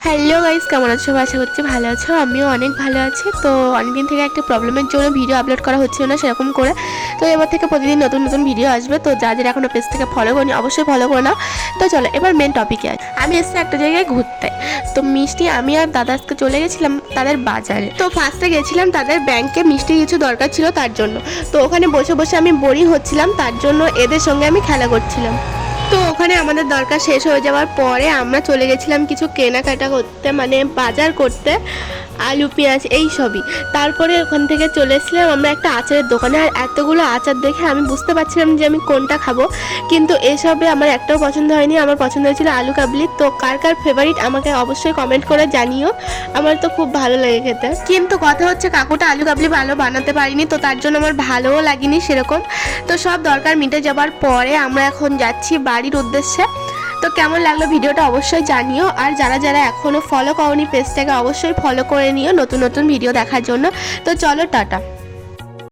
Hello guys, কেমন আছো? আশা করছি ভালো আছো। আমিও অনেক ভালো আছি। তো অনেকদিন থেকে একটা প্রবলেমের জন্য ভিডিও আপলোড করা হচ্ছিল না সেরকম করে। তো এবার থেকে প্রতিদিন নতুন নতুন ভিডিও আসবে। তো যাদের এখনো পেজ থেকে ফলো করিনি অবশ্যই ফলো করে নাও। তো চলো এবার মেন টপিকে আসি। আমি এসেছি একটা জায়গায় ঘুরতে। তো মিষ্টি আমি আর দাদা আজকে চলে গেছিলাম তাদের বাজারে। তো ফার্স্টে গেছিলাম তাদের ব্যাংকে, মিষ্টি কিছু দরকার ছিল তার জন্য। তো ওখানে বসে বসে আমি বোরিং হচ্ছিলাম, তার জন্য এদের সঙ্গে আমি খেলা করছিলাম। তো ওখানে আমাদের দরকার শেষ হয়ে যাওয়ার পরে আমরা চলে গেছিলাম কিছু কেনাকাটা করতে, মানে বাজার করতে, আলু পেঁয়াজ এই সবই। তারপরে ওখান থেকে চলে এসেছিলাম আমরা একটা আচারের দোকানে। আর এতগুলো আচার দেখে আমি বুঝতে পারছিলাম যে আমি কোনটা খাবো, কিন্তু এসবে আমার একটাও পছন্দ হয়নি। আমার পছন্দ হয়েছিল আলু কাবলি। তো কার কার ফেভারিট আমাকে অবশ্যই কমেন্ট করে জানিও। আমার তো খুব ভালো লাগে খেতে, কিন্তু কথা হচ্ছে কাকুটা আলু কাবলি ভালো বানাতে পারিনি, তো তার জন্য আমার ভালোও লাগেনি সেরকম। তো সব দরকার মিটে যাবার পরে আমরা এখন যাচ্ছি বাড়ির উদ্দেশ্যে। তো কেমন লাগলো ভিডিওটা অবশ্যই জানিও। আর যারা যারা এখনও ফলো করোনি পেজটাকে অবশ্যই ফলো করে নিও নতুন নতুন ভিডিও দেখার জন্য। তো চলো টাটা।